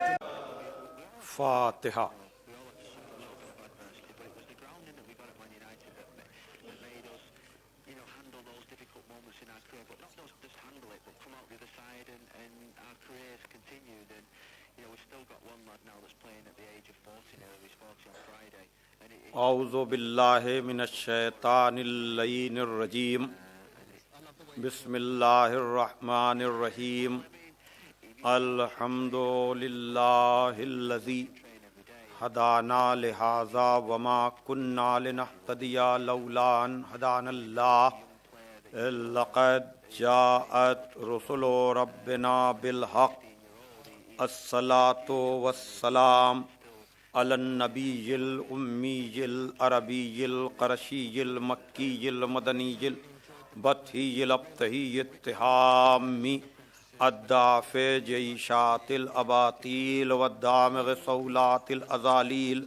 فاتحہ. اعوذ باللہ من الشیطان اللعین الرجیم. بسم اللہ الرحمن الرحیم. الحمد للہ الذی ہدانا لہذا وما کنا لنہتدی لولا ان ہدانا اللہ. لقد جاءت رسل ربنا بالحق. الصلاۃ والسلام علی النبی الامی العربی القرشی المکی المدنی البطحی الابتحی التہامی الدافع جیشات الاباطیل والدامغ صولات الازالیل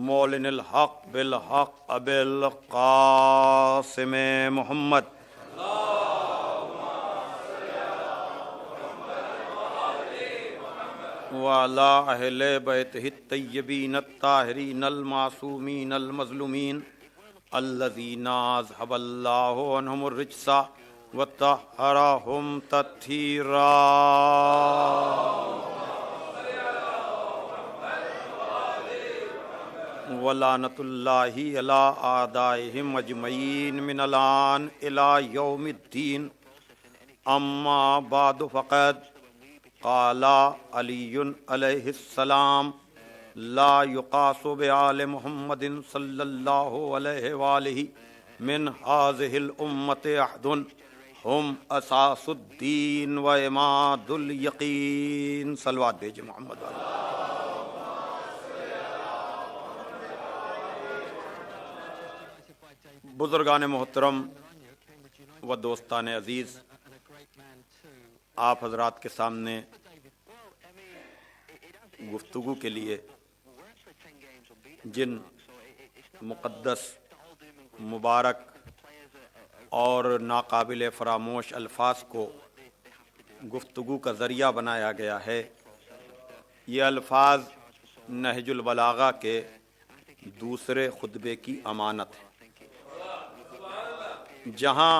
مولن الحق بالحق ابی القاسم محمد وعلی اہل بیتہ الطیبین الطاہرین المعصومین المظلومین الذین اذھب اللہ عنہم الرجس وطہرہم تطہیرا. ولعنۃ اللہ علی اعدائہم اجمعین من الآن الی یوم الدین. اما بعد فقد قال علی علیہ السلام لا یقاس بآل محمد صلی اللہ علیہ وآلہ من هذه الامة احد ہم اساس الدین و عماد الیقین. صلوات بھیجے محمد والے. بزرگان محترم و دوستان عزیز، آپ حضرات کے سامنے گفتگو کے لیے جن مقدس، مبارک اور ناقابل فراموش الفاظ کو گفتگو کا ذریعہ بنایا گیا ہے، یہ الفاظ نہج البلاغہ کے دوسرے خطبے کی امانت ہے، جہاں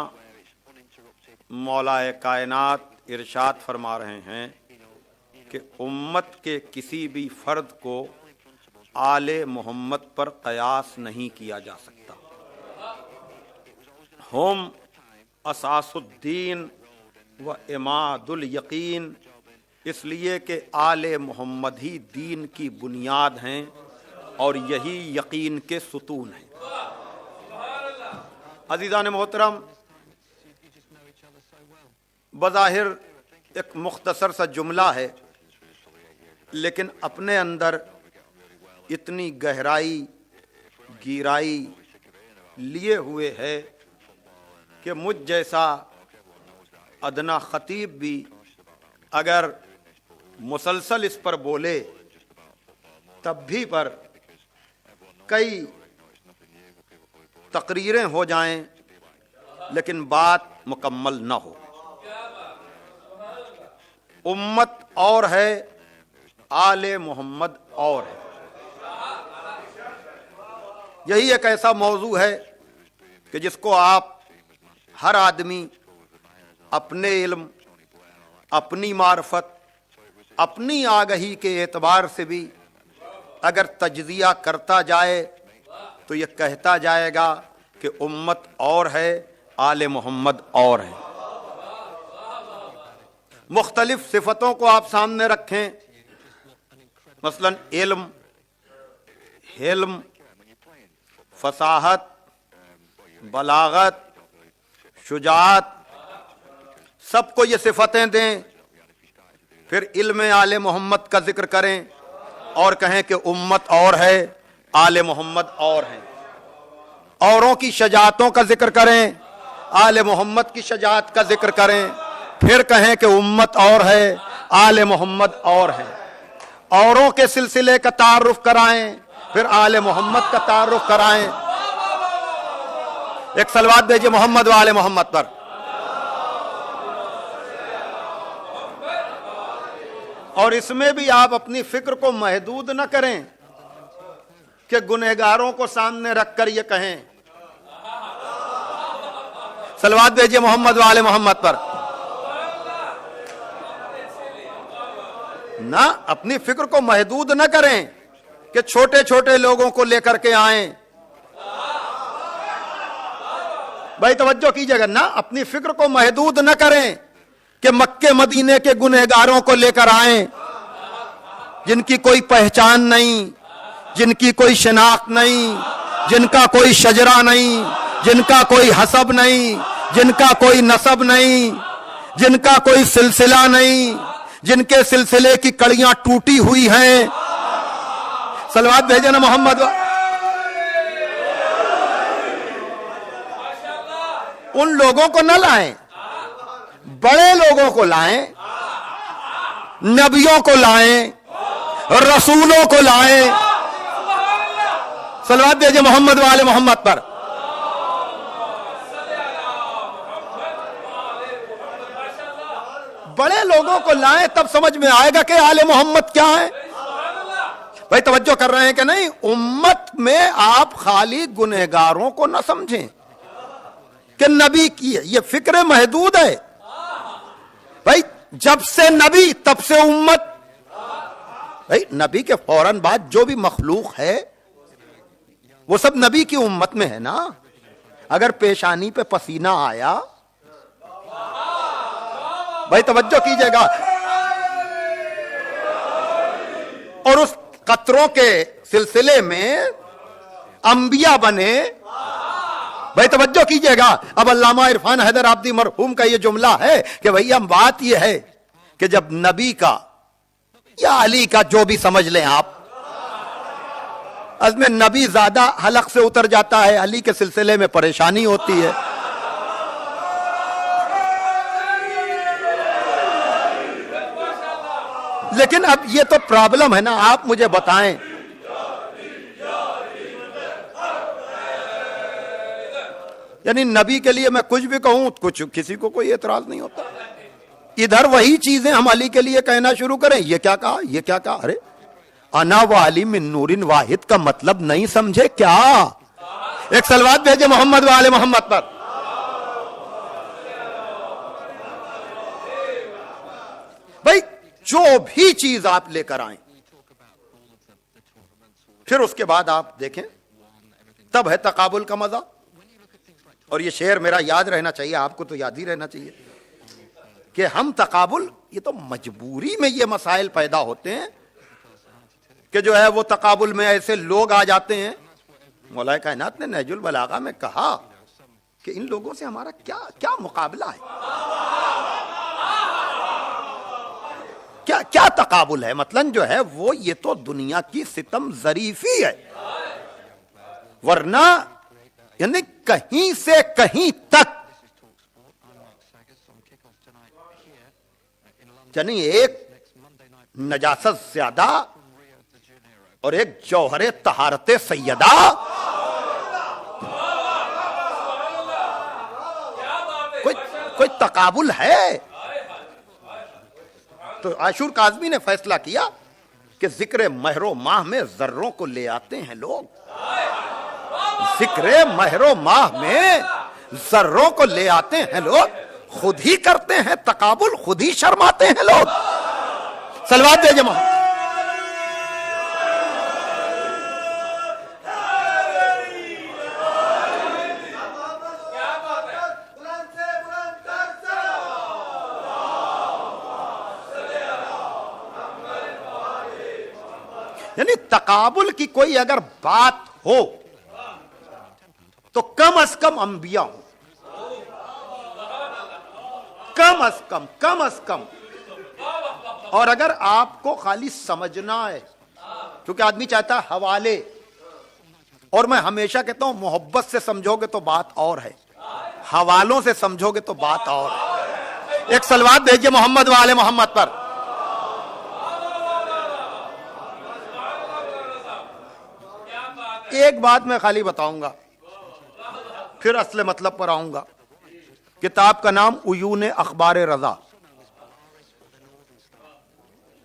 مولا کائنات ارشاد فرما رہے ہیں کہ امت کے کسی بھی فرد کو آل محمد پر قیاس نہیں کیا جا سکتا. ہم اساس الدین و عماد الیقین، اس لیے کہ آل محمد ہی دین کی بنیاد ہیں اور یہی یقین کے ستون ہیں. عزیزان محترم، بظاہر ایک مختصر سا جملہ ہے، لیکن اپنے اندر اتنی گہرائی، گہرائی لیے ہوئے ہے کہ مجھ جیسا ادنا خطیب بھی اگر مسلسل اس پر بولے تب بھی پر کئی تقریریں ہو جائیں لیکن بات مکمل نہ ہو. امت اور ہے، آل محمد اور ہے. یہی ایک ایسا موضوع ہے کہ جس کو آپ ہر آدمی اپنے علم، اپنی معرفت، اپنی آگہی کے اعتبار سے بھی اگر تجزیہ کرتا جائے تو یہ کہتا جائے گا کہ امت اور ہے، آل محمد اور ہے. مختلف صفتوں کو آپ سامنے رکھیں، مثلا علم، حلم، فصاحت، بلاغت، شجاعت، سب کو یہ صفتیں دیں، پھر علم آل محمد کا ذکر کریں اور کہیں کہ امت اور ہے، آل محمد اور ہیں. اوروں کی شجاعتوں کا ذکر کریں، آل محمد کی شجاعت کا ذکر کریں، پھر کہیں کہ امت اور ہے، آل محمد اور ہے. اوروں کے سلسلے کا تعارف کرائیں، پھر آل محمد کا تعارف کرائیں. ایک صلوات بھیجئے محمد و آل محمد پر. اور اس میں بھی آپ اپنی فکر کو محدود نہ کریں کہ گنہگاروں کو سامنے رکھ کر یہ کہیں. صلوات بھیجئے محمد وآل محمد پر. نہ اپنی فکر کو محدود نہ کریں کہ چھوٹے چھوٹے لوگوں کو لے کر کے آئیں. بھائی توجہ کیجیے گا. نہ اپنی فکر کو محدود نہ کریں کہ مکے مدینے کے گنہگاروں کو لے کر آئیں جن کی کوئی پہچان نہیں, جن کی کوئی شناخت نہیں, جن کا کوئی شجرہ نہیں, جن کا کوئی حسب نہیں, جن کا کوئی نسب نہیں, جن کا کوئی سلسلہ نہیں, جن کے سلسلے کی کڑیاں ٹوٹی ہوئی ہیں. صلوات بھیجے نا محمد. ان لوگوں کو نہ لائیں, بڑے لوگوں کو لائیں, نبیوں کو لائیں, رسولوں کو لائیں. صلوات بھیجے محمد وآل محمد پر. بڑے لوگوں کو لائیں, تب سمجھ میں آئے گا کہ آل محمد کیا ہے. بھائی توجہ کر رہے ہیں کہ نہیں؟ امت میں آپ خالی گنہگاروں کو نہ سمجھیں کہ نبی کی یہ فکر محدود ہے. بھائی جب سے نبی تب سے امت. بھائی نبی کے فوراً بعد جو بھی مخلوق ہے وہ سب نبی کی امت میں ہے نا. اگر پیشانی پہ پسینہ آیا, بھائی توجہ کیجئے گا, اور اس قطروں کے سلسلے میں انبیاء بنے, بھائی توجہ کیجئے گا. اب علامہ عرفان حیدر عابدی مرحوم کا یہ جملہ ہے کہ بھئی بات یہ ہے کہ جب نبی کا یا علی کا جو بھی سمجھ لیں آپ, اس میں نبی زیادہ حلق سے اتر جاتا ہے, علی کے سلسلے میں پریشانی ہوتی ہے. لیکن اب یہ تو پرابلم ہے نا. آپ مجھے بتائیں, یعنی نبی کے لیے میں کچھ بھی کہوں کچھ کسی کو کوئی اعتراض نہیں ہوتا. ادھر وہی چیزیں ہم علی کے لیے کہنا شروع کریں, یہ کیا کہا, یہ کیا کہا. ارے انا و علی من نور واحد کا مطلب نہیں سمجھے کیا؟ ایک صلوات بھیجے محمد وآل محمد پر. بھائی جو بھی چیز آپ لے کر آئیں, پھر اس کے بعد آپ دیکھیں, تب ہے تقابل کا مزہ. اور یہ شعر میرا یاد رہنا چاہیے, آپ کو تو یاد ہی رہنا چاہیے کہ ہم تقابل, یہ تو مجبوری میں یہ مسائل پیدا ہوتے ہیں کہ جو ہے وہ تقابل میں ایسے لوگ آ جاتے ہیں. مولا کائنات نے نہج البلاغہ میں کہا کہ ان لوگوں سے ہمارا کیا مقابلہ ہے, کیا تقابل ہے. مثلاً جو ہے وہ یہ تو دنیا کی ستم ظریفی ہے, ورنہ یعنی کہیں سے کہیں تک یعنی ایک نجاست زیادہ اور ایک جوہر طہارت سیدہ. کوئی تقابل ہے؟ تو عاشور کاظمی نے فیصلہ کیا کہ ذکر مہر و ماہ میں ذروں کو لے آتے ہیں لوگ. ذکر مہر و ماہ میں ذروں کو لے آتے ہیں لوگ, خود ہی کرتے ہیں تقابل, خود ہی شرماتے ہیں لوگ. صلوات دے جمع. یعنی تقابل کی کوئی اگر بات ہو تو کم از کم انبیاء ہوں, کم از کم. اور اگر آپ کو خالی سمجھنا ہے, کیونکہ آدمی چاہتا ہے حوالے, اور میں ہمیشہ کہتا ہوں محبت سے سمجھو گے تو بات اور ہے, حوالوں سے سمجھو گے تو بات اور ہے. ایک صلوات بھیجیے محمد وآل محمد پر. ایک بات میں خالی بتاؤں گا, پھر اصل مطلب پر آؤں گا. کتاب کا نام عیون اخبار رضا.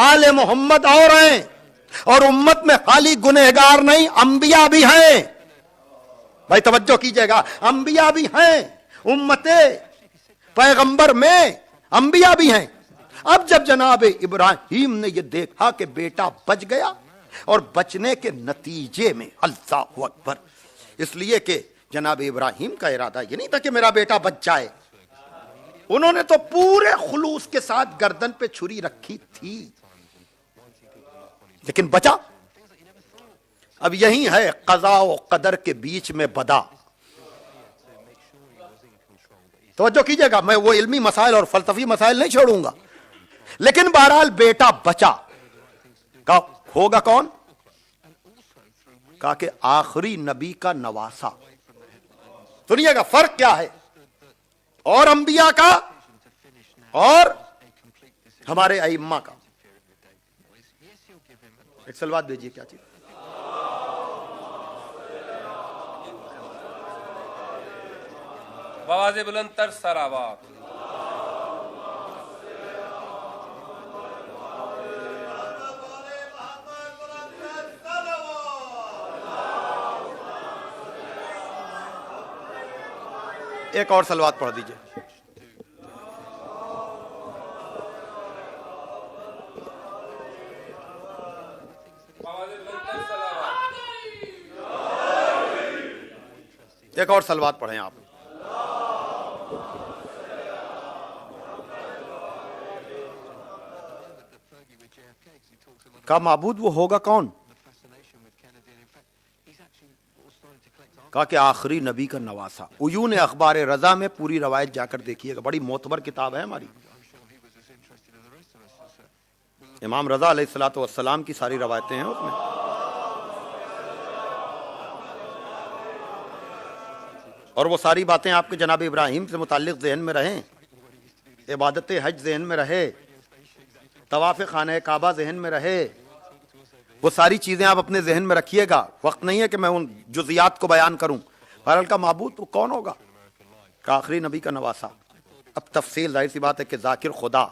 آل محمد اور ہیں، اور امت میں خالی گنہگار نہیں، انبیاء بھی ہیں. بھائی توجہ کیجئے گا، انبیاء بھی ہیں، امت پیغمبر میں انبیاء بھی ہیں. اب جب جناب ابراہیم نے یہ دیکھا کہ بیٹا بچ گیا، اور بچنے کے نتیجے میں اللہ اکبر، اس لیے کہ جناب ابراہیم کا ارادہ یہ نہیں تھا کہ میرا بیٹا بچ جائے، انہوں نے تو پورے خلوص کے ساتھ گردن پہ چھری رکھی تھی، لیکن بچا. اب یہی ہے قضاء و قدر کے بیچ میں بدا. توجہ کیجئے گا، میں وہ علمی مسائل اور فلسفی مسائل نہیں چھوڑوں گا، لیکن بہرحال بیٹا بچا. کہا ہوگا کون؟ کہا کہ آخری نبی کا نواسا. سنیے گا فرق کیا ہے اور انبیاء کا اور ہمارے ائمہ کا. ایک سلوات بھیجیے. کیا چیز؟ بآواز بلند تر سراوات. ایک اور سلوات پڑھ دیجئے. ایک اور سلوات پڑھیں آپ. کہا معبود وہ ہوگا کون؟ کہا کہ آخری نبی کا نواسا. عیون اخبار رضا میں پوری روایت جا کر دیکھیے گا، بڑی معتبر کتاب ہے ہماری. امام رضا علیہ الصلوۃ والسلام کی ساری روایتیں ہیں اس میں. اور وہ ساری باتیں آپ کے جناب ابراہیم سے متعلق ذہن میں رہیں، عبادت حج ذہن میں رہے، طواف خانہ کعبہ ذہن میں رہے، وہ ساری چیزیں آپ اپنے ذہن میں رکھیے گا. وقت نہیں ہے کہ میں ان جزیات کو بیان کروں. بہرحال کا معبود تو کون ہوگا؟ کہ آخری نبی کا نواسا. اب تفصیل ظاہر سی بات ہے کہ ذاکر خدا،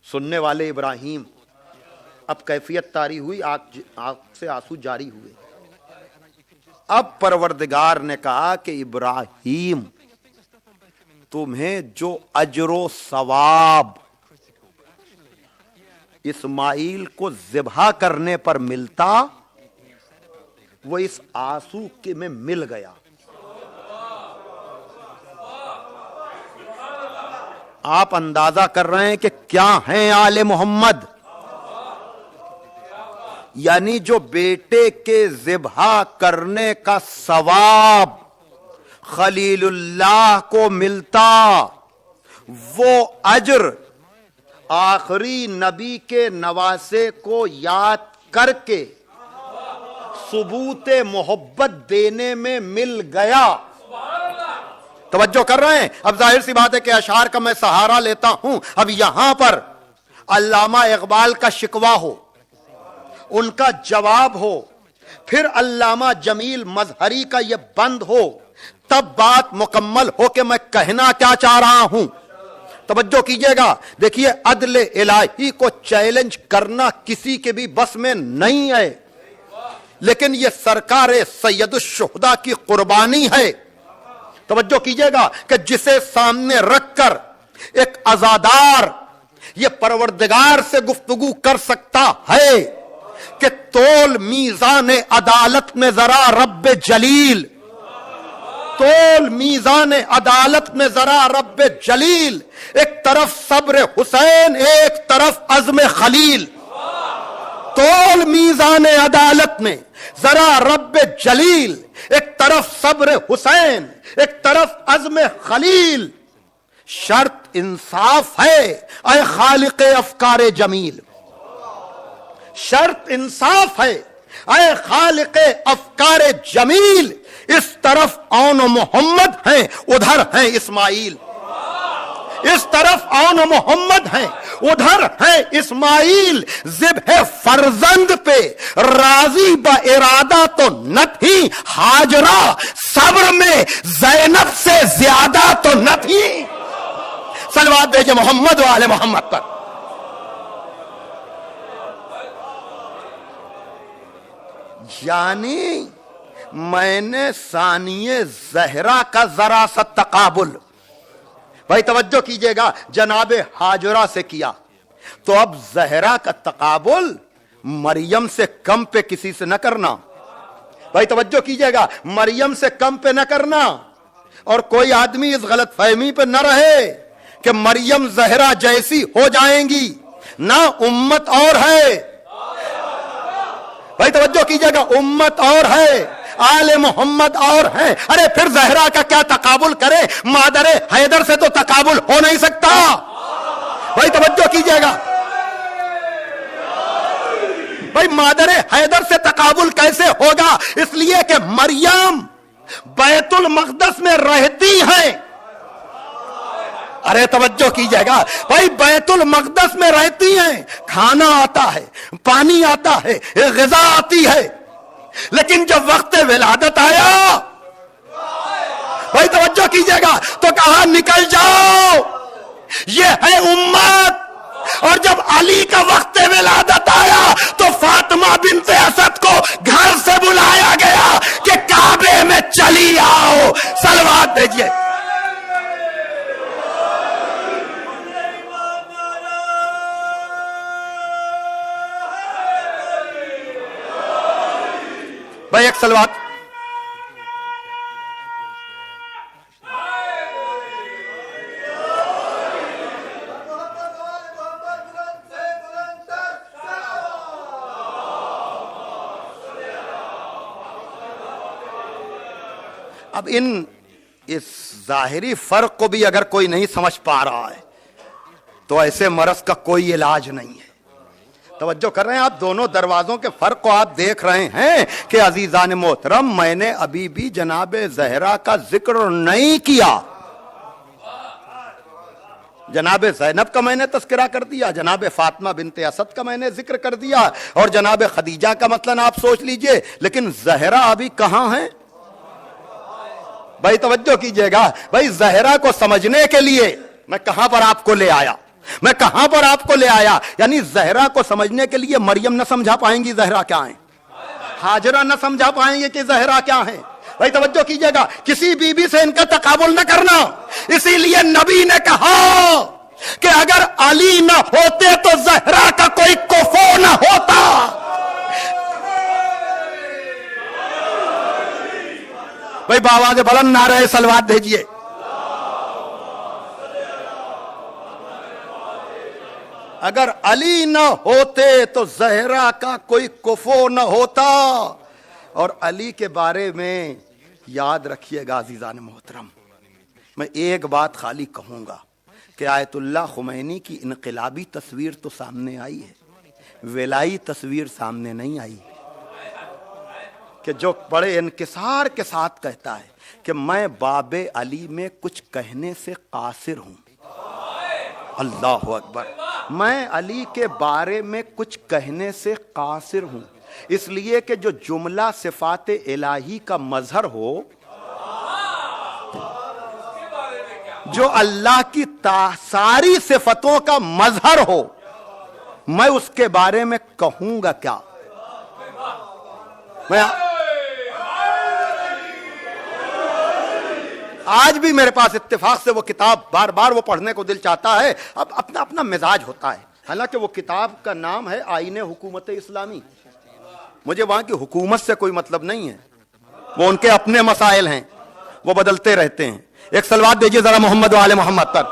سننے والے ابراہیم. اب کیفیت طاری ہوئی، آنکھ سے آنسو جاری ہوئے. اب پروردگار نے کہا کہ ابراہیم تمہیں جو اجر و ثواب اسماعیل کو ذبح کرنے پر ملتا وہ اس آنسو کے میں مل گیا. آپ اندازہ کر رہے ہیں کہ کیا ہیں آل محمد؟ یعنی جو بیٹے کے ذبح کرنے کا ثواب خلیل اللہ کو ملتا، وہ اجر آخری نبی کے نواسے کو یاد کر کے ثبوت محبت دینے میں مل گیا. توجہ کر رہے ہیں؟ اب ظاہر سی بات ہے کہ اشعار کا میں سہارا لیتا ہوں. اب یہاں پر علامہ اقبال کا شکوہ ہو، ان کا جواب ہو، پھر علامہ جمیل مظہری کا یہ بند ہو، تب بات مکمل ہو کہ میں کہنا کیا چاہ رہا ہوں. توجہ کیجئے گا. دیکھیے عدل الہی کو چیلنج کرنا کسی کے بھی بس میں نہیں ہے، لیکن یہ سرکار سید الشہداء کی قربانی ہے. توجہ کیجئے گا کہ جسے سامنے رکھ کر ایک عزادار یہ پروردگار سے گفتگو کر سکتا ہے کہ تول میزان عدالت میں ذرا رب جلیل، تول میزان عدالت میں ذرا رب جلیل، ایک طرف صبر حسین ایک طرف عزم خلیل. تول میزان عدالت میں ذرا رب جلیل، ایک طرف صبر حسین ایک طرف عزم خلیل. شرط انصاف ہے اے خالق افکار جمیل، شرط انصاف ہے اے خالق افکار جمیل. اس طرف اون محمد ہیں، ادھر ہیں اسماعیل. اس طرف اون محمد ہیں، ادھر ہیں اسماعیل. ذبح فرزند پہ راضی با ارادہ تو نہ تھی ہاجرہ، صبر میں زینب سے زیادہ تو نہ تھی. صلوات بھیجے محمد و آل محمد پر. یعنی میں نے ثانیہ زہرا کا ذرا سا تقابل، بھائی توجہ کیجئے گا، جناب ہاجرہ سے کیا، تو اب زہرا کا تقابل مریم سے کم پہ کسی سے نہ کرنا، بھائی توجہ کیجئے گا، مریم سے کم پہ نہ کرنا، اور کوئی آدمی اس غلط فہمی پہ نہ رہے کہ مریم زہرا جیسی ہو جائیں گی، نہ امت اور ہے، بھائی توجہ کیجئے گا، امت اور ہے، آل محمد اور ہیں، ارے پھر زہرا کا کیا تقابل کرے، مادر حیدر سے تو تقابل ہو نہیں سکتا، بھائی توجہ کیجئے گا، بھائی مادر حیدر سے تقابل کیسے ہوگا؟ اس لیے کہ مریم بیت المقدس میں رہتی ہیں، ارے توجہ کیجئے گا بھائی، بیت المقدس میں رہتی ہیں، کھانا آتا ہے، پانی آتا ہے، غذا آتی ہے، لیکن جب وقت ولادت آیا بھائی توجہ کیجئے گا تو کہا نکل جاؤ، یہ ہے امت، اور جب علی کا وقت ولادت آیا تو فاطمہ بنت اسد کو گھر سے بلایا گیا کہ کعبے میں چلی آؤ، صلوات بھیجیے۔ بھائی ایک صلوات، اب اس ظاہری فرق کو بھی اگر کوئی نہیں سمجھ پا رہا ہے تو ایسے مرض کا کوئی علاج نہیں ہے۔ توجہ کر رہے ہیں آپ؟ دونوں دروازوں کے فرق کو آپ دیکھ رہے ہیں کہ عزیزان محترم، میں نے ابھی بھی جناب زہرا کا ذکر نہیں کیا، جناب زینب کا میں نے تذکرہ کر دیا، جناب فاطمہ بنت اسد کا میں نے ذکر کر دیا، اور جناب خدیجہ کا مثلاً آپ سوچ لیجئے، لیکن زہرا ابھی کہاں ہے؟ بھائی توجہ کیجئے گا، بھائی زہرا کو سمجھنے کے لیے میں کہاں پر آپ کو لے آیا، یعنی زہرا کو سمجھنے کے لیے مریم نہ سمجھا پائیں گی زہرا کیا ہیں، ہاجرہ نہ سمجھا پائیں گے کہ زہرا کیا ہیں، بھائی توجہ کیجئے گا، کسی بی بی سے ان کا تقابل نہ کرنا، اسی لیے نبی نے کہا کہ اگر علی نہ ہوتے تو زہرا کا کوئی کفو نہ ہوتا، بھائی باواز بلند نعرہ صلوات بھیجیے۔ اگر علی نہ ہوتے تو زہرا کا کوئی کفو نہ ہوتا، اور علی کے بارے میں یاد رکھیے گا عزیزان محترم، میں ایک بات خالی کہوں گا کہ آیت اللہ خمینی کی انقلابی تصویر تو سامنے آئی ہے، ولائی تصویر سامنے نہیں آئی، کہ جو بڑے انکسار کے ساتھ کہتا ہے کہ میں باب علی میں کچھ کہنے سے قاصر ہوں، اللہ اکبر، میں علی کے بارے میں کچھ کہنے سے قاصر ہوں، اس لیے کہ جو جملہ صفات الہی کا مظہر ہو، جو اللہ کی ساری صفتوں کا مظہر ہو، میں اس کے بارے میں کہوں گا کیا؟ میں آج بھی میرے پاس اتفاق سے وہ کتاب بار بار وہ پڑھنے کو دل چاہتا ہے، اب اپنا اپنا مزاج ہوتا ہے، حالانکہ وہ کتاب کا نام ہے آئین حکومت اسلامی، مجھے وہاں کی حکومت سے کوئی مطلب نہیں ہے، وہ ان کے اپنے مسائل ہیں، وہ بدلتے رہتے ہیں۔ ایک صلوات دیجئے ذرا محمد و آل محمد پر۔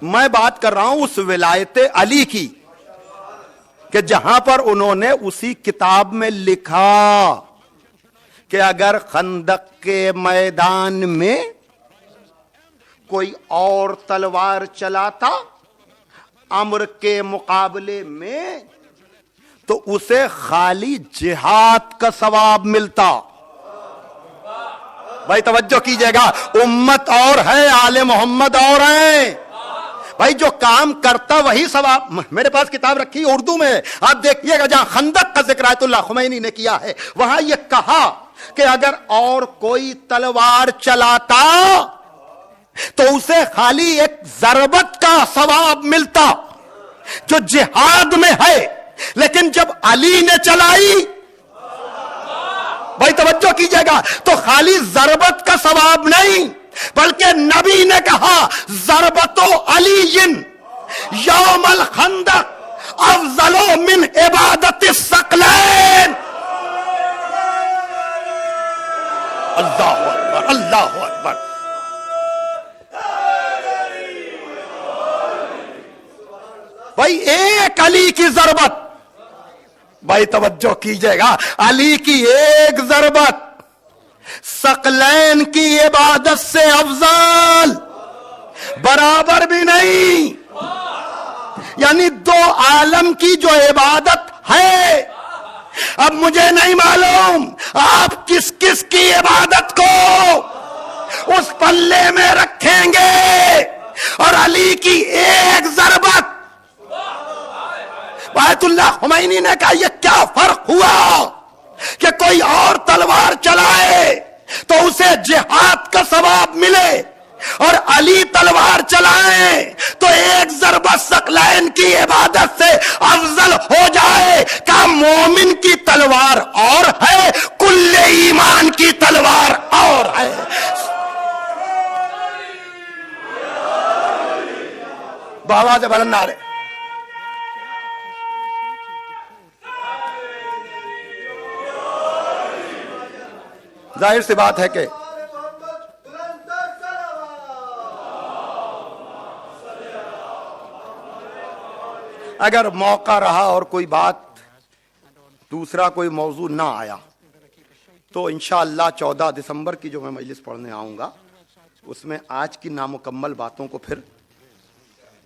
میں بات کر رہا ہوں اس ولایت علی کی کہ جہاں پر انہوں نے اسی کتاب میں لکھا کہ اگر خندق کے میدان میں کوئی اور تلوار چلاتا امر کے مقابلے میں تو اسے خالی جہاد کا ثواب ملتا۔ بھائی توجہ کیجئے گا، امت اور ہے، آل محمد اور ہیں، بھائی جو کام کرتا وہی ثواب۔ میرے پاس کتاب رکھی اردو میں، آپ دیکھیے گا، جہاں خندق کا ذکر آیت اللہ خمینی نے کیا ہے، وہاں یہ کہا کہ اگر اور کوئی تلوار چلاتا تو اسے خالی ایک ضربت کا ثواب ملتا، جو جہاد میں ہے، لیکن جب علی نے چلائی، بھائی توجہ کیجئے گا، تو خالی ضربت کا ثواب نہیں، بلکہ نبی نے کہا ضربت علی یوم الخندق افضل من عبادت الثقلین۔ اللہ اکبر، اللہ اکبر۔ بھائی ایک علی کی ضربت، بھائی توجہ کیجئے گا، علی کی ایک ضربت ثقلین کی عبادت سے افضل برابر بھی نہیں، یعنی دو عالم کی جو عبادت ہے۔ اب مجھے نہیں معلوم آپ کس کس کی عبادت کو اس پلے میں رکھیں گے، اور علی کی ایک ضربت۔ آیت اللہ خمینی نے کہا یہ کیا فرق ہوا کہ کوئی اور تلوار چلائے تو اسے جہاد کا ثواب ملے، اور علی تلوار چلائیں تو ایک ضربت ثقلین کی عبادت سے افضل ہو جائے۔ کہ مومن کی تلوار اور ہے، کل ایمان کی تلوار اور ہے۔ بآواز بلند نعرے۔ ظاہر سی بات ہے کہ اگر موقع رہا اور کوئی بات دوسرا کوئی موضوع نہ آیا تو انشاءاللہ 14 دسمبر کی جو میں مجلس پڑھنے آؤں گا اس میں آج کی نامکمل باتوں کو پھر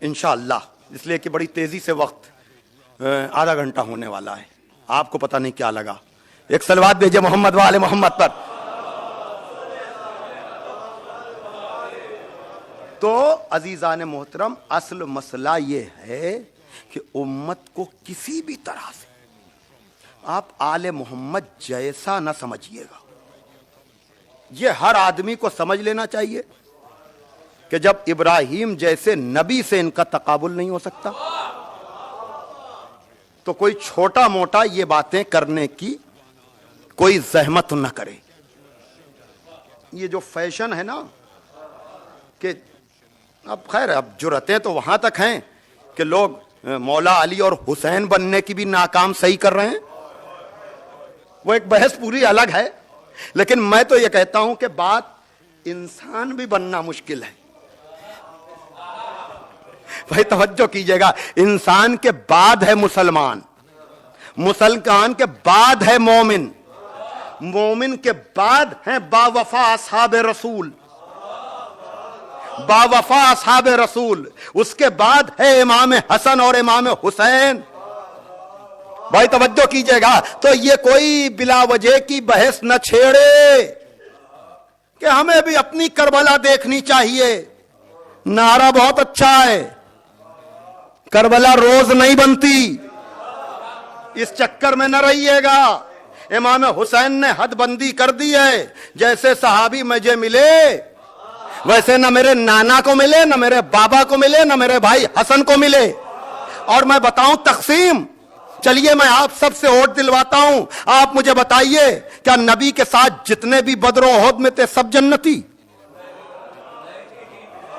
انشاءاللہ، اس لیے کہ بڑی تیزی سے وقت آدھا گھنٹہ ہونے والا ہے، آپ کو پتہ نہیں کیا لگا۔ ایک صلوات بھیجے محمد و آل محمد پر۔ تو عزیزان محترم، اصل مسئلہ یہ ہے کہ امت کو کسی بھی طرح سے آپ آل محمد جیسا نہ سمجھیے گا۔ یہ ہر آدمی کو سمجھ لینا چاہیے کہ جب ابراہیم جیسے نبی سے ان کا تقابل نہیں ہو سکتا تو کوئی چھوٹا موٹا یہ باتیں کرنے کی کوئی زحمت نہ کرے۔ یہ جو فیشن ہے نا کہ اب خیر اب جرأتیں تو وہاں تک ہیں کہ لوگ مولا علی اور حسین بننے کی بھی ناکام صحیح کر رہے ہیں، وہ ایک بحث پوری الگ ہے، لیکن میں تو یہ کہتا ہوں کہ بات انسان بھی بننا مشکل ہے۔ بھائی توجہ کیجئے گا، انسان کے بعد ہے مسلمان، مسلمان کے بعد ہے مومن، مومن کے بعد ہیں با وفا اصحاب رسول، با وفا اصحاب رسول، اس کے بعد ہے امام حسن اور امام حسین۔ بھائی توجہ کیجئے گا، تو یہ کوئی بلا وجہ کی بحث نہ چھیڑے کہ ہمیں بھی اپنی کربلا دیکھنی چاہیے۔ نعرہ بہت اچھا ہے، کربلا روز نہیں بنتی، اس چکر میں نہ رہیے گا۔ امام حسین نے حد بندی کر دی ہے، جیسے صحابی مجھے ملے ویسے نہ میرے نانا کو ملے، نہ میرے بابا کو ملے، نہ میرے بھائی حسن کو ملے۔ اور میں بتاؤں تقسیم، چلیے میں آپ سب سے ووٹ دلواتا ہوں، آپ مجھے بتائیے کیا نبی کے ساتھ جتنے بھی بدر و احد میں تھے سب جنتی؟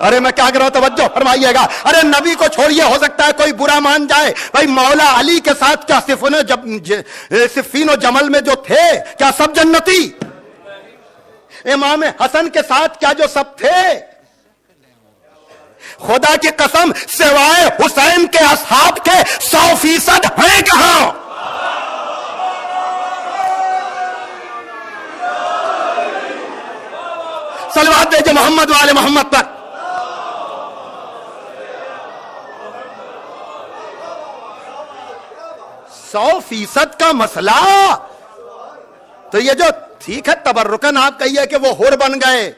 ارے میں کیا کر رہا ہوں، توجہ فرمائیے گا۔ ارے نبی کو چھوڑیے، ہو سکتا ہے کوئی برا مان جائے، بھائی مولا علی کے ساتھ کیا صفین و جمل میں جو تھے کیا سب جنتی؟ امام حسن کے ساتھ کیا جو سب تھے؟ خدا کی قسم سوائے حسین کے اصحاب کے 100% ہیں کہاں؟ صلوات دیجئے محمد و آل محمد پر۔ سو 100% کا مسئلہ تو یہ جو ٹھیک ہے تبرکن آپ کہیے کہ وہ حر بن گئے،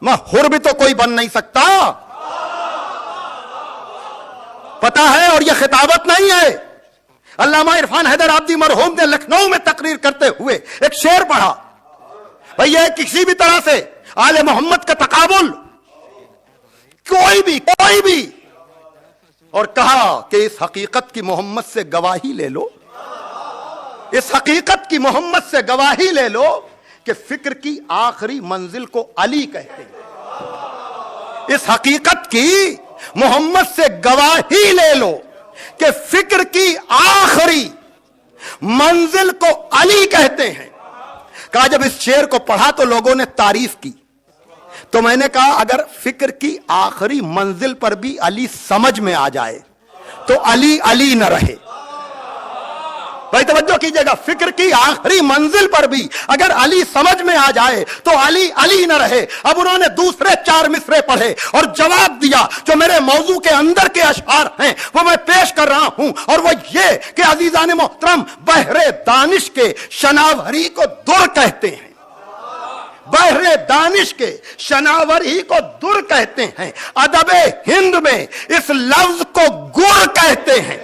میں حر بھی تو کوئی بن نہیں سکتا، پتا ہے، اور یہ خطابت نہیں ہے۔ علامہ عرفان حیدر عابدی مرحوم نے لکھنؤ میں تقریر کرتے ہوئے ایک شعر پڑھا، بھئی یہ کسی بھی طرح سے آل محمد کا تقابل کوئی بھی اور کہا کہ اس حقیقت کی محمد سے گواہی لے لو، اس حقیقت کی محمد سے گواہی لے لو کہ فکر کی آخری منزل کو علی کہتے ہیں۔ اس حقیقت کی محمد سے گواہی لے لو کہ فکر کی آخری منزل کو علی کہتے ہیں۔ کہا جب اس شعر کو پڑھا تو لوگوں نے تعریف کی، تو میں نے کہا اگر فکر کی آخری منزل پر بھی علی سمجھ میں آ جائے تو علی علی نہ رہے۔ بھائی توجہ کیجئے گا، فکر کی آخری منزل پر بھی اگر علی سمجھ میں آ جائے تو علی علی نہ رہے۔ اب انہوں نے دوسرے 4 مصرے پڑھے اور جواب دیا جو میرے موضوع کے اندر کے اشعار ہیں وہ میں پیش کر رہا ہوں، اور وہ یہ کہ عزیزان محترم، بحر دانش کے شناوری کو در کہتے ہیں، بحر دانش کے شناوری کو در کہتے ہیں، ادب ہند میں اس لفظ کو گر کہتے ہیں،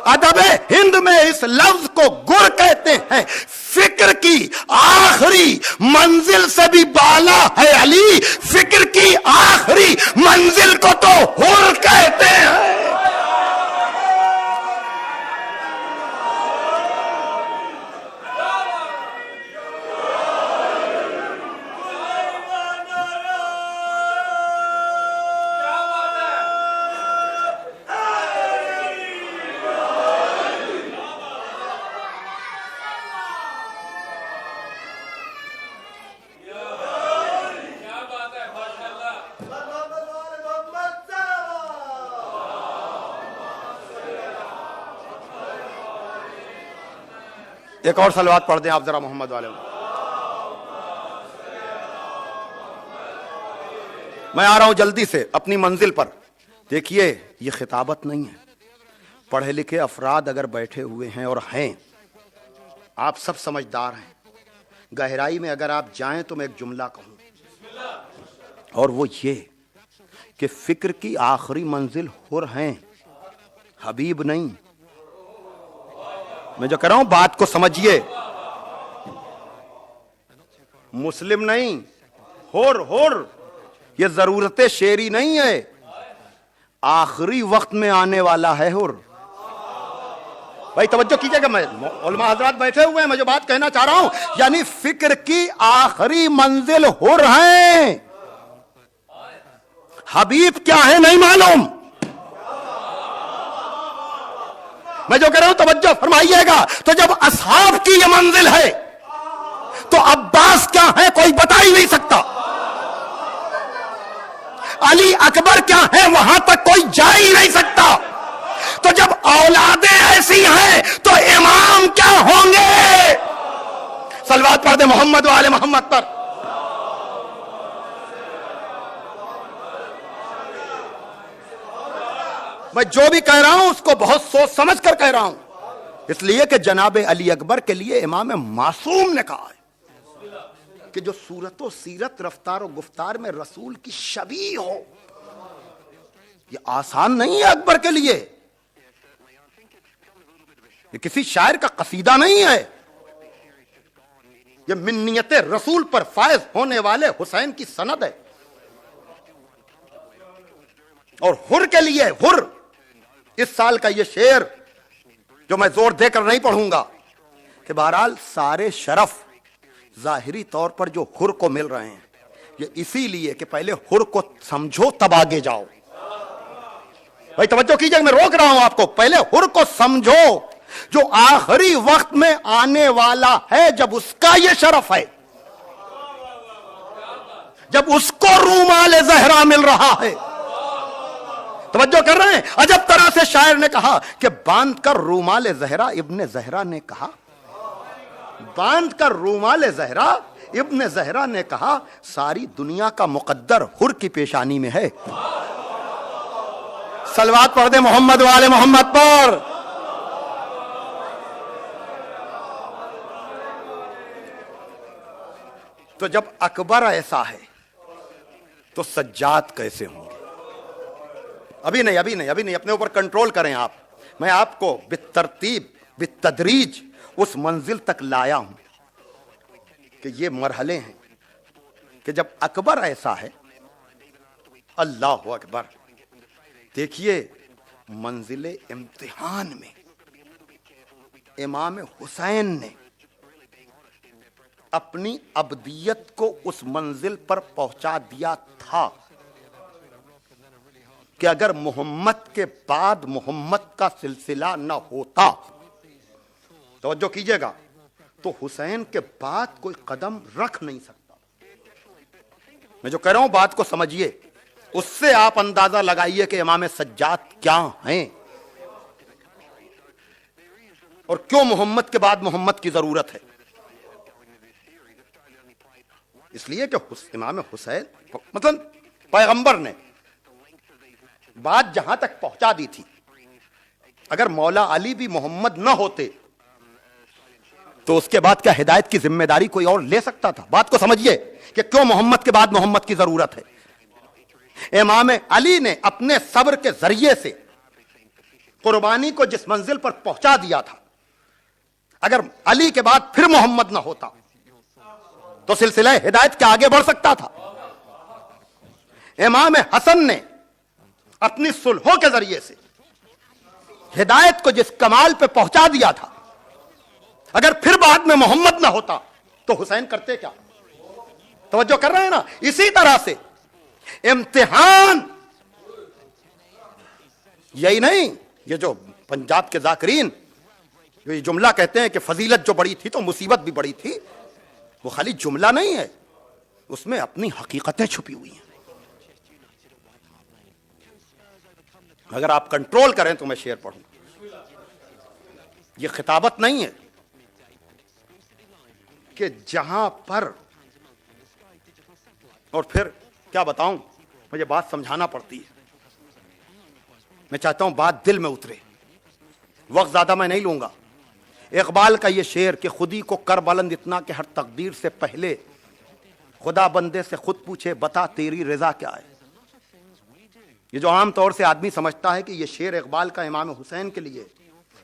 ادب ہند میں اس لفظ کو گر کہتے ہیں۔ فکر کی آخری منزل سے بھی بالا ہے علی، فکر کی آخری منزل کو تو حر کہتے ہیں۔ ایک اور صلوات پڑھ دیں آپ ذرا محمد والے۔ میں آ رہا ہوں جلدی سے اپنی منزل پر۔ دیکھیے یہ خطابت نہیں ہے، پڑھے لکھے افراد اگر بیٹھے ہوئے ہیں اور ہیں، آپ سب سمجھدار ہیں، گہرائی میں اگر آپ جائیں تو میں ایک جملہ کہوں، اور وہ یہ کہ فکر کی آخری منزل حر ہیں، حبیب نہیں۔ میں جو کہہ رہا ہوں بات کو سمجھیے، مسلم نہیں، حر حر، یہ ضرورت شعری نہیں ہے، آخری وقت میں آنے والا ہے حر۔ بھائی توجہ کیجئے گا، میں علماء حضرات بیٹھے ہوئے ہیں، میں جو بات کہنا چاہ رہا ہوں یعنی فکر کی آخری منزل حر ہیں، حبیب کیا ہے نہیں معلوم۔ میں جو کہہ رہا ہوں توجہ فرمائیے گا، تو جب اصحاب کی یہ منزل ہے تو عباس کیا ہے کوئی بتا ہی نہیں سکتا، علی اکبر کیا ہے وہاں تک کوئی جا ہی نہیں سکتا، تو جب اولادیں ایسی ہیں تو امام کیا ہوں گے؟ صلوات پڑھ دے محمد و آل محمد پر۔ میں جو بھی کہہ رہا ہوں اس کو بہت سوچ سمجھ کر کہہ رہا ہوں، اس لیے کہ جناب علی اکبر کے لیے امام معصوم نے کہا ہے کہ جو صورت و سیرت رفتار و گفتار میں رسول کی شبیہ ہو، یہ آسان نہیں ہے اکبر کے لیے، یہ کسی شاعر کا قصیدہ نہیں ہے، یہ منیت رسول پر فائز ہونے والے حسین کی سند ہے۔ اور حر کے لیے، حر اس سال کا یہ شعر جو میں زور دے کر نہیں پڑھوں گا کہ بہرحال سارے شرف ظاہری طور پر جو حر کو مل رہے ہیں یہ اسی لیے کہ پہلے حر کو سمجھو تب آگے جاؤ۔ بھائی توجہ کیجئے، میں روک رہا ہوں آپ کو، پہلے حر کو سمجھو جو آخری وقت میں آنے والا ہے، جب اس کا یہ شرف ہے، جب اس کو رومال زہرا مل رہا ہے۔ توجہ کر رہے ہیں؟ عجب طرح سے شاعر نے کہا کہ باندھ کر رومال زہرا ابن زہرا نے کہا، باندھ کر رومال زہرا ابن زہرا نے کہا ساری دنیا کا مقدر حر کی پیشانی میں ہے۔ صلوات پڑھ دے محمد و آل محمد پر۔ تو جب اکبر ایسا ہے تو سجاد کیسے ہوں گے؟ ابھی نہیں، اپنے اوپر کنٹرول کریں آپ، میں آپ کو بالترتیب بالتدریج اس منزل تک لایا ہوں کہ یہ مرحلے ہیں کہ جب اکبر ایسا ہے، اللہ اکبر۔ دیکھیے منزل امتحان میں امام حسین نے اپنی ابدیت کو اس منزل پر پہنچا دیا تھا کہ اگر محمد کے بعد محمد کا سلسلہ نہ ہوتا، توجہ کیجئے گا، تو حسین کے بعد کوئی قدم رکھ نہیں سکتا۔ میں جو کہہ رہا ہوں بات کو سمجھیے، اس سے آپ اندازہ لگائیے کہ امام سجاد کیا ہیں اور کیوں محمد کے بعد محمد کی ضرورت ہے۔ اس لیے کہ امام حسین مثلا پیغمبر نے بات جہاں تک پہنچا دی تھی، اگر مولا علی بھی محمد نہ ہوتے تو اس کے بعد کیا ہدایت کی ذمہ داری کوئی اور لے سکتا تھا؟ بات کو سمجھیے کہ کیوں محمد کے بعد محمد کی ضرورت ہے۔ امام علی نے اپنے صبر کے ذریعے سے قربانی کو جس منزل پر پہنچا دیا تھا، اگر علی کے بعد پھر محمد نہ ہوتا تو سلسلہ ہدایت کے آگے بڑھ سکتا تھا۔ امام حسن نے اپنی صلحوں کے ذریعے سے ہدایت کو جس کمال پہ پہنچا دیا تھا، اگر پھر بعد میں محمد نہ ہوتا تو حسین کرتے کیا؟ توجہ کر رہے ہیں نا؟ اسی طرح سے امتحان، یہی نہیں، یہ جو پنجاب کے ذاکرین جو یہ جملہ کہتے ہیں کہ فضیلت جو بڑی تھی تو مصیبت بھی بڑی تھی، وہ خالی جملہ نہیں ہے، اس میں اپنی حقیقتیں چھپی ہوئی ہیں۔ اگر آپ کنٹرول کریں تو میں شعر پڑھوں، یہ خطابت نہیں ہے کہ جہاں پر، اور پھر کیا بتاؤں، مجھے بات سمجھانا پڑتی ہے، میں چاہتا ہوں بات دل میں اترے، وقت زیادہ میں نہیں لوں گا۔ اقبال کا یہ شعر کہ خودی کو کر بلند اتنا کہ ہر تقدیر سے پہلے خدا بندے سے خود پوچھے بتا تیری رضا کیا ہے، یہ جو عام طور سے آدمی سمجھتا ہے کہ یہ شعر اقبال کا امام حسین کے لیے،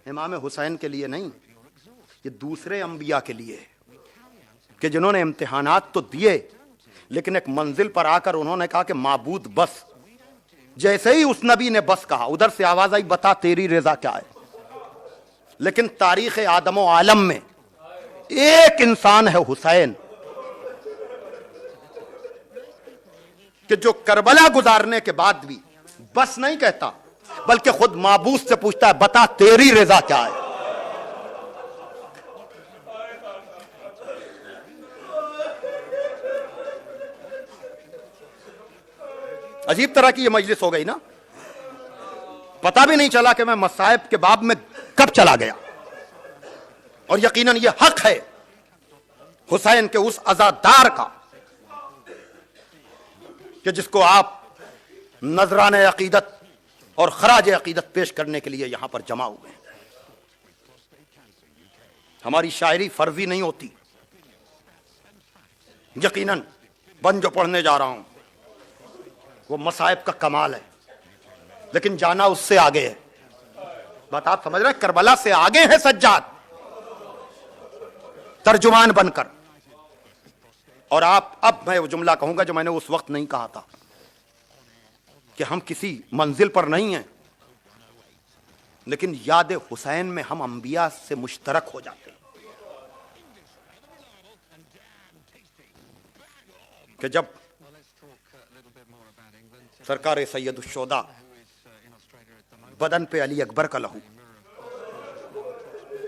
امام حسین کے لیے نہیں، یہ دوسرے انبیاء کے لیے ہے کہ جنہوں نے امتحانات تو دیے لیکن ایک منزل پر آ کر انہوں نے کہا کہ معبود بس، جیسے ہی اس نبی نے بس کہا ادھر سے آواز آئی بتا تیری رضا کیا ہے۔ لیکن تاریخ آدم و عالم میں ایک انسان ہے حسین کہ جو کربلا گزارنے کے بعد بھی بس نہیں کہتا بلکہ خود معبود سے پوچھتا ہے بتا تیری رضا کیا ہے۔ عجیب طرح کی یہ مجلس ہو گئی نا، پتہ بھی نہیں چلا کہ میں مصائب کے باب میں کب چلا گیا، اور یقیناً یہ حق ہے حسین کے اس عزادار کا کہ جس کو آپ نذران عقیدت اور خراج عقیدت پیش کرنے کے لیے یہاں پر جمع ہوئے ہیں۔ ہماری شاعری فرضی نہیں ہوتی، یقیناً بن جو پڑھنے جا رہا ہوں وہ مصائب کا کمال ہے، لیکن جانا اس سے آگے ہے۔ بات آپ سمجھ رہے ہیں؟ کربلا سے آگے ہے سجاد ترجمان بن کر۔ اور اب میں وہ جملہ کہوں گا جو میں نے اس وقت نہیں کہا تھا کہ ہم کسی منزل پر نہیں ہیں، لیکن یاد حسین میں ہم انبیاء سے مشترک ہو جاتے ہیں کہ جب سرکار سید الشہداء بدن پہ علی اکبر کا لہو،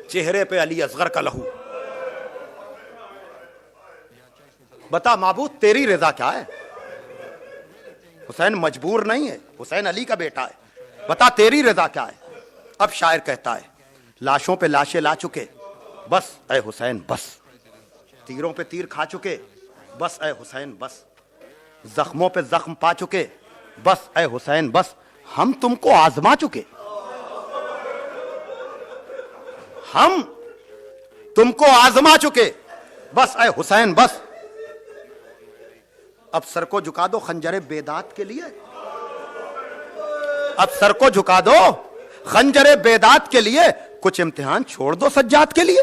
چہرے پہ علی اصغر کا لہو، بتا معبود تیری رضا کیا ہے؟ حسین مجبور نہیں ہے، حسین علی کا بیٹا ہے، بتا تیری رضا کیا ہے؟ اب شاعر کہتا ہے لاشوں پہ لاشیں لا چکے بس اے حسین بس، تیروں پہ تیر کھا چکے بس اے حسین بس، زخموں پہ زخم پا چکے بس اے حسین بس، ہم تم کو آزما چکے، ہم تم کو آزما چکے بس اے حسین بس، اب سر کو جھکا دو خنجر بیداد کے لیے، اب سر کو جھکا دو خنجر بیداد کے لیے، کچھ امتحان چھوڑ دو سجاد کے لیے۔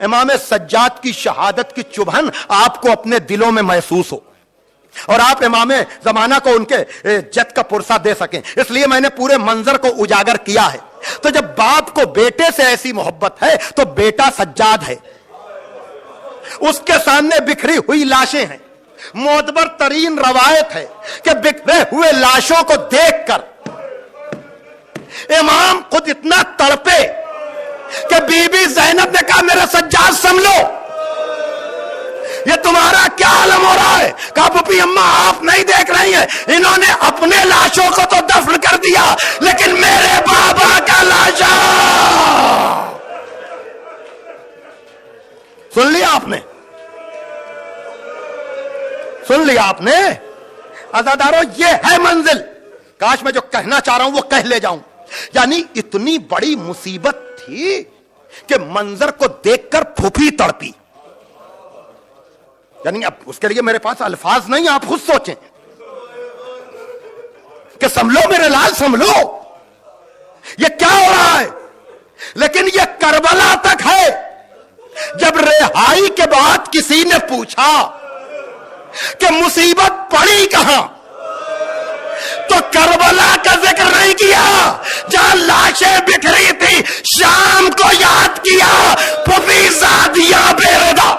امام سجاد کی شہادت کی چبھن آپ کو اپنے دلوں میں محسوس ہو اور آپ امام زمانہ کو ان کے جد کا پرسہ دے سکیں. اس لیے میں نے پورے منظر کو اجاگر کیا ہے. تو جب باپ کو بیٹے سے ایسی محبت ہے تو بیٹا سجاد ہے. اس کے سامنے بکھری ہوئی لاشیں ہیں. معتبر ترین روایت ہے کہ بکھرے ہوئے لاشوں کو دیکھ کر امام خود اتنا تڑپے کہ بی بی زینب نے کہا میرا سجاد سنبھلو, یہ تمہارا کیا عالم ہو رہا ہے. کہا پھوپھی اماں آپ نہیں دیکھ رہی ہیں, انہوں نے اپنے لاشوں کو تو دفن کر دیا لیکن میرے بابا کا لاشا. سن لیا آپ نے, سن لیا آپ نے. عزادارو یہ ہے منزل. کاش میں جو کہنا چاہ رہا ہوں وہ کہہ لے جاؤں. یعنی اتنی بڑی مصیبت تھی کہ منظر کو دیکھ کر پھوپھی تڑپی. یعنی اب اس کے لیے میرے پاس الفاظ نہیں, آپ خود سوچیں کہ سنبھلو میرے لال سنبھلو, یہ کیا ہو رہا ہے. لیکن یہ کربلا تک ہے. جب رہائی کے بعد کسی نے پوچھا کہ مصیبت پڑی کہاں تو کربلا کا ذکر نہیں کیا. جہاں لاشیں بکھری تھی شام کو یاد کیا پھوپھی زادیاں بے ردا.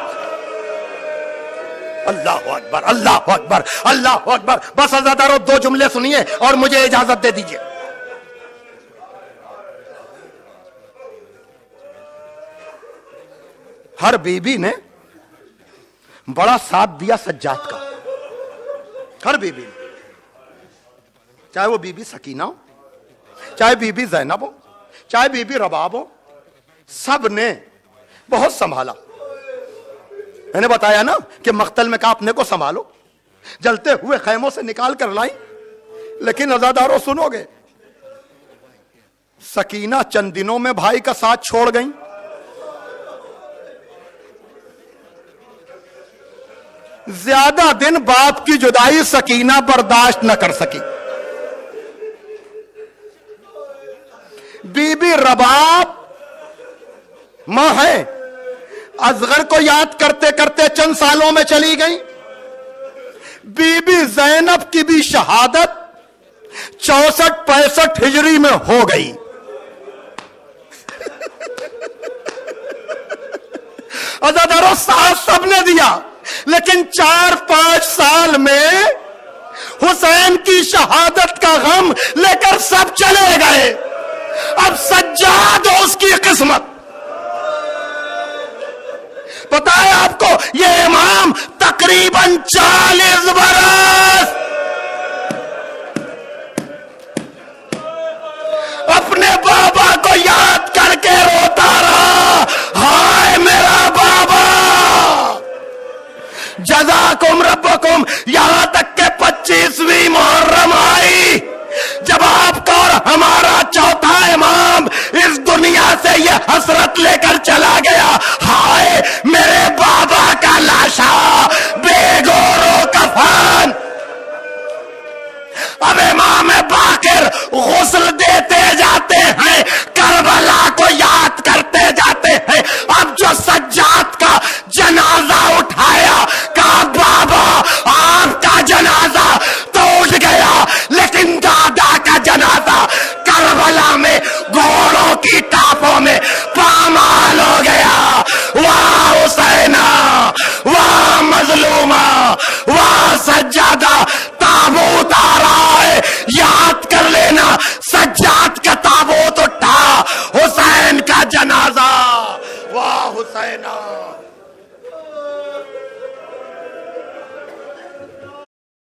اللہ اکبر, اللہ اکبر, اللہ اکبر. بس عزادارو دو جملے سنیے اور مجھے اجازت دے دیجئے. ہر بیوی نے بڑا ساتھ دیا سجاد کا, ہر بیوی نے, چاہے وہ بی بی سکینہ ہو, چاہے بی بی زینب ہو, چاہے بی بی رباب ہو, سب نے بہت سنبھالا. میں نے بتایا نا کہ مقتل میں کہا اپنے کو سنبھالو, جلتے ہوئے خیموں سے نکال کر لائیں. لیکن عزاداروں سنو گے, سکینہ چند دنوں میں بھائی کا ساتھ چھوڑ گئیں. زیادہ دن باپ کی جدائی سکینہ برداشت نہ کر سکی. بی بی رباب ماں ہے, اصغر کو یاد کرتے کرتے چند سالوں میں چلی گئی. بی بی زینب کی بھی شہادت 64-65 ہجری میں ہو گئی. عزادارو ساتھ سب نے دیا, لیکن 4-5 سال میں حسین کی شہادت کا غم لے کر سب چلے گئے. اب سجاد ہو اس کی قسمت. پتا ہے آپ کو یہ امام تقریباً 40 برس اپنے بابا کو یاد کر کے روتا رہا, ہائے میرا بابا. جزاکم ربکم. یہاں تک کہ 25ویں محرم آئی جب آپ کا اور ہمارا چوتھا امام اس دنیا سے یہ حسرت لے کر چلا گیا, ہائے میرے بابا کا لاشا بے گورو کفن. اب امام باقر غسل دیتے جاتے ہیں, کربلا کو یاد کرتے جاتے ہیں. اب جو سجاد کا جنازہ اٹھایا, کہا بابا آپ کا جنازہ تو اٹھ گیا لیکن دادا کا جنازہ کربلا میں گھوڑوں کی ٹاپوں میں پامال ہو گیا. واہ حسینہ, واہ مظلومہ, واہ سجادہ. تابوت آ رہا ہے, یاد کر لینا سجاد کا تابوت اٹھا, حسین کا جنازہ. واہ حسینہ.